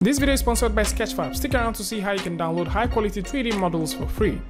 This video is sponsored by SKETCHFAB. Stick around to see how you can download high quality 3D models for free.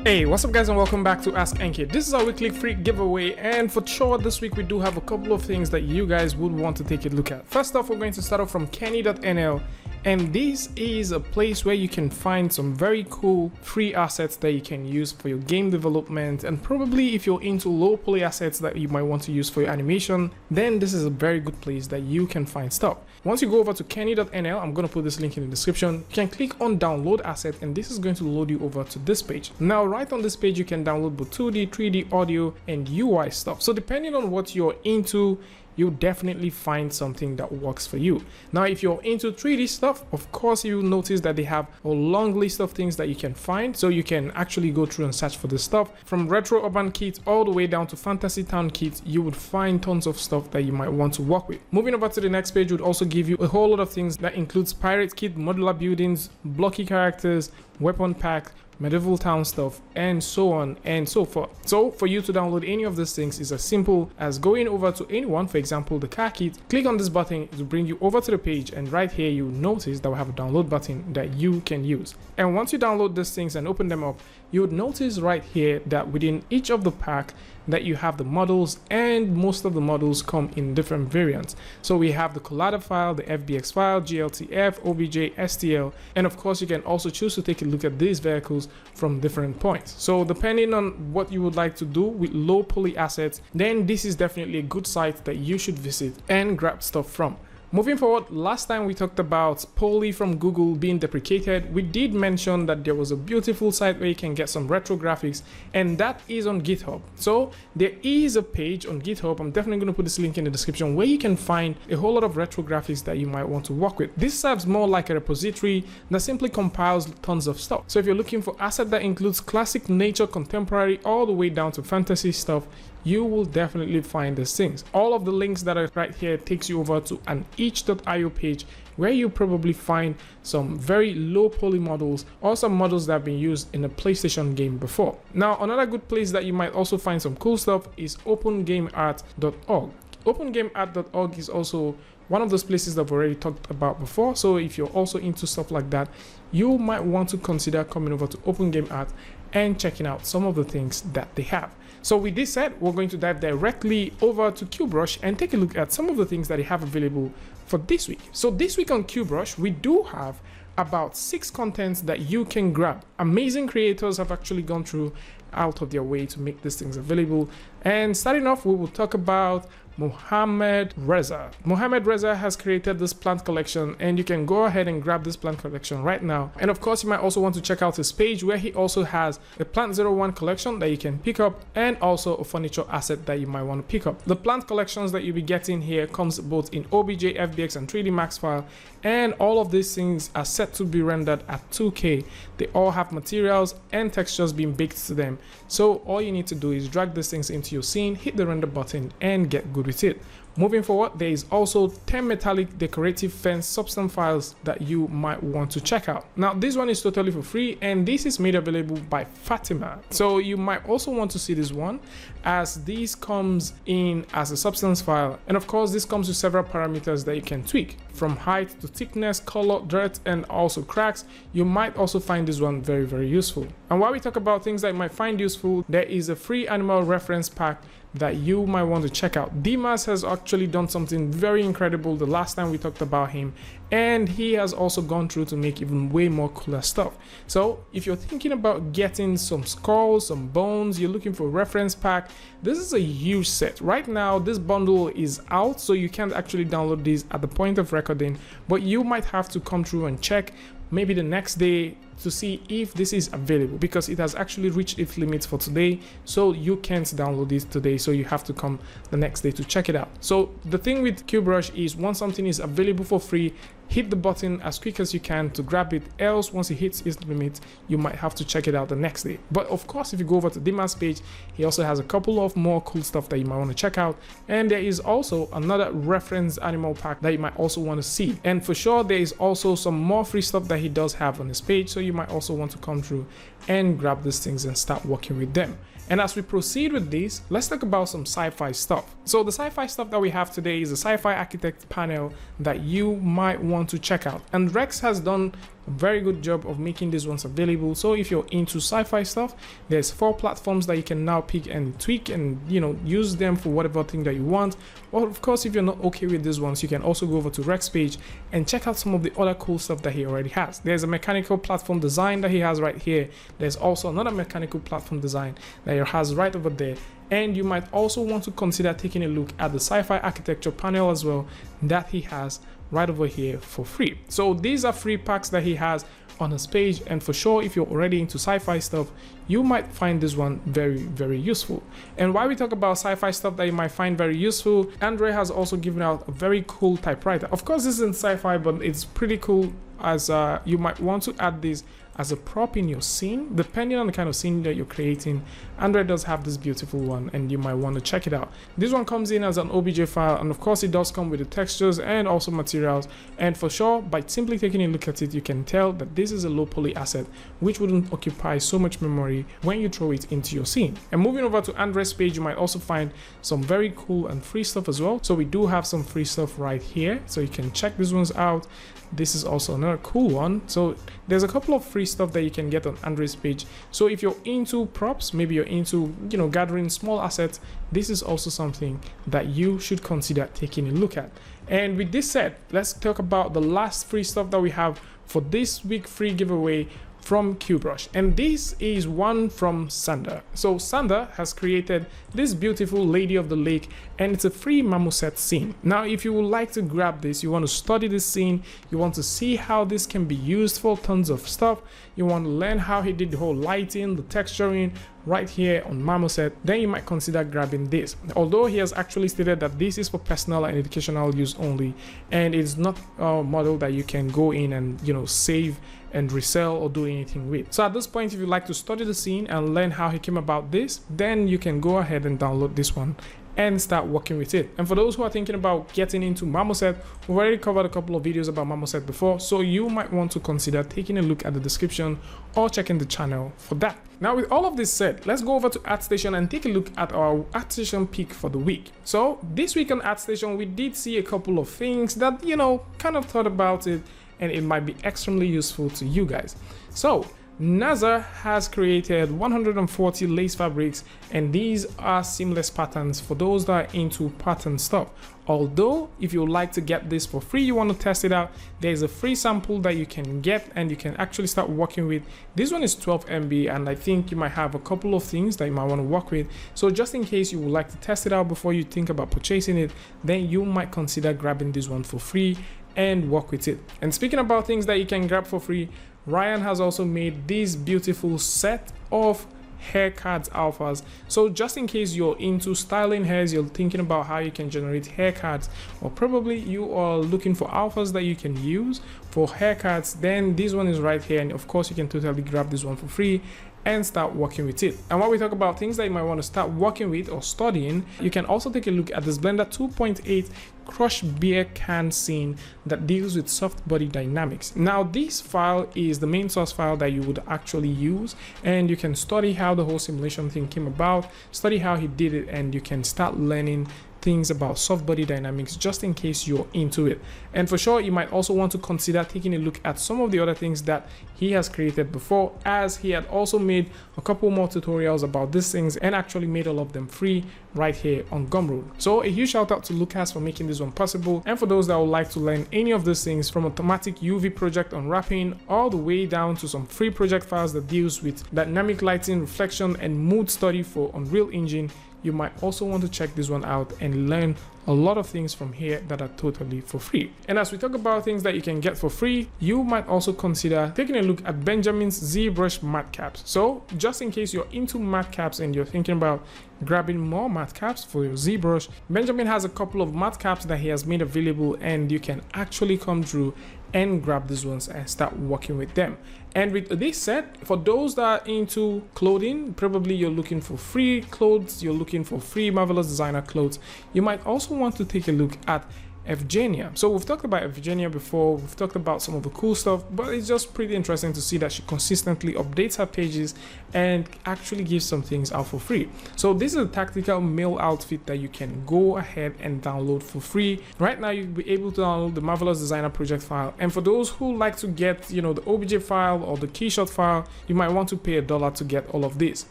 Hey, what's up guys and welcome back to askNK. This is our weekly free giveaway, and for sure this week we do have a couple of things that you guys would want to take a look at. First off, we're going to start off from kenney.nl, and this is a place where you can find some very cool free assets that you can use for your game development, and probably if you're into low poly assets that you might want to use for your animation, then this is a very good place that you can find stuff. Once you go over to kenney.nl, I'm going to put this link in the description, you can click on download asset and this is going to load you over to this page. Now right on this page you can download both 2D, 3D audio and UI stuff. So depending on what you're into, you'll definitely find something that works for you. Now if you're into 3D stuff, of course you'll notice that they have a long list of things that you can find, so you can actually go through and search for this stuff. From retro urban kits all the way down to fantasy town kits, you would find tons of stuff that you might want to work with. Moving over to the next page would also give you a whole lot of things that includes pirate kit, modular buildings, blocky characters, weapon pack, medieval town stuff, and so on and so forth. So for you to download any of these things is as simple as going over to anyone, for example the car kit, click on this button to bring you over to the page, and right here you notice that we have a download button that you can use. And once you download these things and open them up, you would notice right here that within each of the pack that you have the models, and most of the models come in different variants. So we have the collider file, the FBX file, GLTF, OBJ, STL, and of course you can also choose to take a look at these vehicles from different points. So depending on what you would like to do with low poly assets, then this is definitely a good site that you should visit and grab stuff from. Moving forward, last time we talked about poly from Google being deprecated. We did mention that there was a beautiful site where you can get some retro graphics, and that is on Github. So there is a page on Github, I'm definitely going to put this link in the description, where you can find a whole lot of retro graphics that you might want to work with. This serves more like a repository that simply compiles tons of stuff. So if you're looking for asset that includes classic, nature, contemporary, all the way down to fantasy stuff, you will definitely find these things. All of the links that are right here takes you over to an itch.io page where you probably find some very low poly models or some models that have been used in a PlayStation game before. Now another good place that you might also find some cool stuff is opengameart.org. Opengameart.org is also one of those places that I've already talked about before, so if you're also into stuff like that, you might want to consider coming over to OpenGameArt and checking out some of the things that they have. So with this said, we're going to dive directly over to QBrush and take a look at some of the things that they have available for this week. So this week on QBrush, we do have about 6 contents that you can grab. Amazing creators have actually gone through out of their way to make these things available. And starting off, we will talk about Mohammed Reza. Mohammed Reza has created this plant collection, and you can go ahead and grab this plant collection right now. And of course you might also want to check out his page where he also has a plant 01 collection that you can pick up, and also a furniture asset that you might want to pick up. The plant collections that you'll be getting here comes both in OBJ, FBX and 3D Max file, and all of these things are set to be rendered at 2K. They all have materials and textures being baked to them, so all you need to do is drag these things into your scene, hit the render button and get good with it. Moving forward, there is also 10 metallic decorative fence substance files that you might want to check out. Now this one is totally for free, and this is made available by Fatima, so you might also want to see this one, as this comes in as a substance file, and of course this comes with several parameters that you can tweak, from height to thickness, color, dirt and also cracks. You might also find this one very useful. And while we talk about things that you might find useful, there is a free animal reference pack that you might want to check out. Dimas has actually done something very incredible the last time we talked about him, and he has also gone through to make even way more cooler stuff. So if you're thinking about getting some skulls, some bones, you're looking for a reference pack, this is a huge set. Right now this bundle is out, so you can't actually download these at the point of recording, but you might have to come through and check maybe the next day to see if this is available, because it has actually reached its limits for today, so you can't download this today, so you have to come the next day to check it out. So the thing with QBrush is, once something is available for free, hit the button as quick as you can to grab it, else once it hits its limit you might have to check it out the next day. But of course if you go over to Dimas page, he also has a couple of more cool stuff that you might want to check out, and there is also another reference animal pack that you might also want to see. And for sure there is also some more free stuff that he does have on his page, so you might also want to come through and grab these things and start working with them. And as we proceed with this, let's talk about some sci-fi stuff. So the sci-fi stuff that we have today is a sci-fi architect panel that you might want to check out. And Rex has done a very good job of making these ones available. So if you're into sci-fi stuff, there's 4 platforms that you can now pick and tweak and, you know, use them for whatever thing that you want. Or of course, if you're not okay with these ones, you can also go over to Rex page and check out some of the other cool stuff that he already has. There's a mechanical platform design that he has right here. There's also another mechanical platform design that he has right over there. And you might also want to consider taking a look at the sci-fi architecture panel as well that he has right over here for free. So these are free packs that he has on his page, and for sure if you're already into sci-fi stuff, you might find this one very useful. And while we talk about sci-fi stuff that you might find very useful, Andre has also given out a very cool typewriter. Of course this isn't sci-fi, but it's pretty cool, as you might want to add this as a prop in your scene. Depending on the kind of scene that you're creating, Andre does have this beautiful one and you might want to check it out. This one comes in as an OBJ file, and of course it does come with the textures and also materials, and for sure by simply taking a look at it you can tell that this is a low poly asset which wouldn't occupy so much memory when you throw it into your scene. And moving over to Andre's page, you might also find some very cool and free stuff as well. So we do have some free stuff right here, so you can check these ones out. This is also another cool one. So there's a couple of free stuff that you can get on Andre's page. So if you're into props, maybe you're into, you know, gathering small assets, this is also something that you should consider taking a look at. And with this said, let's talk about the last free stuff that we have for this week free giveaway from Qbrush, and this is one from Sander. So Sander has created this beautiful Lady of the Lake, and it's a free Mammoth scene. Now if you would like to grab this, you want to study this scene, you want to see how this can be used for tons of stuff, you want to learn how he did the whole lighting, the texturing right here on Mammoth, then you might consider grabbing this. Although he has actually stated that this is for personal and educational use only, and it's not a model that you can go in and, you know, save and resell or do anything with. So at this point, if you'd like to study the scene and learn how he came about this, then you can go ahead and download this one and start working with it. And for those who are thinking about getting into Mammoth, we've already covered a couple of videos about Mammoth before, so you might want to consider taking a look at the description or checking the channel for that. Now with all of this said, let's go over to Artstation and take a look at our Artstation pick for the week. So this week on Artstation, we did see a couple of things that, you know, kind of thought about it, and it might be extremely useful to you guys. So NASA has created 140 lace fabrics, and these are seamless patterns for those that are into pattern stuff. Although if you would like to get this for free, you want to test it out, there's a free sample that you can get and you can actually start working with. This one is 12 MB, and I think you might have a couple of things that you might want to work with. So just in case you would like to test it out before you think about purchasing it, then you might consider grabbing this one for free and work with it. And speaking about things that you can grab for free, Ryan has also made this beautiful set of hair cards alphas. So just in case you're into styling hairs, you're thinking about how you can generate hair cards, or probably you are looking for alphas that you can use for hair cards, then this one is right here, and of course you can totally grab this one for free and start working with it. And while we talk about things that you might want to start working with or studying, you can also take a look at this Blender 2.8 crush beer can scene that deals with SoftBody dynamics. Now this file is the main source file that you would actually use, and you can study how the whole simulation thing came about, study how he did it, and you can start learning things about SoftBody dynamics just in case you're into it. And for sure you might also want to consider taking a look at some of the other things that he has created before, as he had also made a couple more tutorials about these things and actually made all of them free right here on Gumroad. So a huge shout out to Lucas for making this one possible, and for those that would like to learn any of these things, from automatic UV project unwrapping all the way down to some free project files that deals with dynamic lighting, reflection, and mood study for Unreal Engine, you might also want to check this one out and learn a lot of things from here that are totally for free. And as we talk about things that you can get for free, you might also consider taking a look at Benjamin's ZBrush Matcaps. So just in case you're into matcaps and you're thinking about grabbing more matcaps for your ZBrush, Benjamin has a couple of matcaps that he has made available, and you can actually come through and grab these ones and start working with them. And with this set, for those that are into clothing, probably you're looking for free clothes, you're looking for free Marvelous Designer clothes, you might also want to take a look at Evgenia. So we've talked about Evgenia before, we've talked about some of the cool stuff, but it's just pretty interesting to see that she consistently updates her pages and actually gives some things out for free. So this is a tactical male outfit that you can go ahead and download for free. Right now you'll be able to download the Marvelous Designer project file, and for those who like to get, you know, the OBJ file or the keyshot file, you might want to pay $1 to get all of this.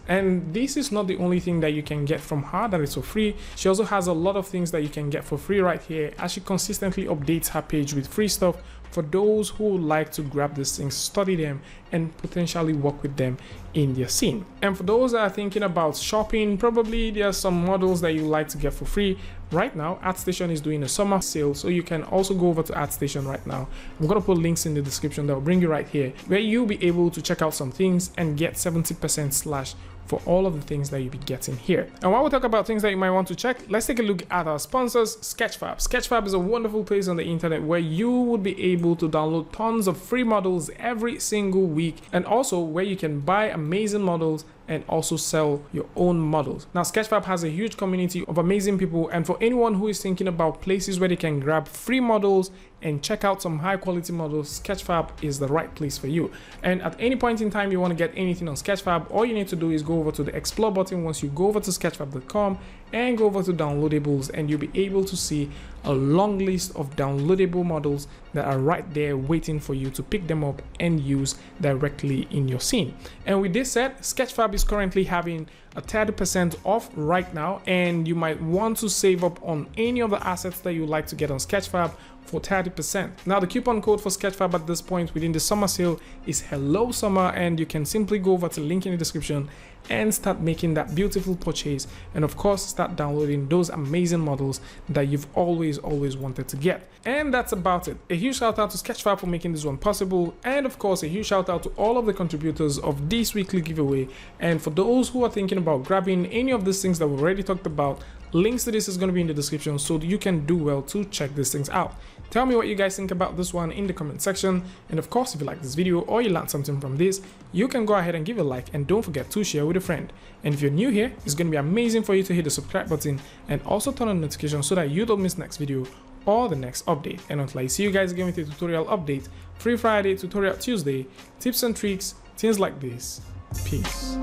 And this is not the only thing that you can get from her that is for free. She also has a lot of things that you can get for free right here, as she consistently updates her page with free stuff for those who would like to grab these things, study them, and potentially work with them in their scene. And for those that are thinking about shopping, probably there are some models that you like to get for free. Right now, Artstation is doing a summer sale, so you can also go over to Artstation right now. I'm going to put links in the description that will bring you right here, where you'll be able to check out some things and get 70% slash for all of the things that you'll be getting here. And while we talk about things that you might want to check, let's take a look at our sponsors, SKETCHFAB. SKETCHFAB is a wonderful place on the internet where you would be able to download tons of free models every single week, and also where you can buy amazing models and also sell your own models. Now, SKETCHFAB has a huge community of amazing people, and for anyone who is thinking about places where they can grab free models and check out some high quality models, SKETCHFAB is the right place for you. And at any point in time you want to get anything on SKETCHFAB, all you need to do is go over to the explore button once you go over to sketchfab.com and go over to downloadables, and you'll be able to see a long list of downloadable models that are right there waiting for you to pick them up and use directly in your scene. And with this said, SKETCHFAB is currently having a 30% off right now, and you might want to save up on any of the assets that you like to get on SKETCHFAB for 30%. Now, the coupon code for SKETCHFAB at this point within the summer sale is Hello Summer, and you can simply go over to the link in the description and start making that beautiful purchase, and of course start downloading those amazing models that you've always wanted to get. And that's about it. A huge shout out to SKETCHFAB for making this one possible, and of course a huge shout out to all of the contributors of this weekly giveaway. And for those who are thinking about grabbing any of these things that we've already talked about, links to this is going to be in the description, so you can do well to check these things out. Tell me what you guys think about this one in the comment section, and of course if you like this video or you learned something from this, you can go ahead and give it a like, and don't forget to share with a friend. And if you're new here, it's going to be amazing for you to hit the subscribe button and also turn on notifications so that you don't miss next video or the next update. And until I see you guys again with a tutorial update, Free Friday, Tutorial Tuesday, tips and tricks, things like this. Peace.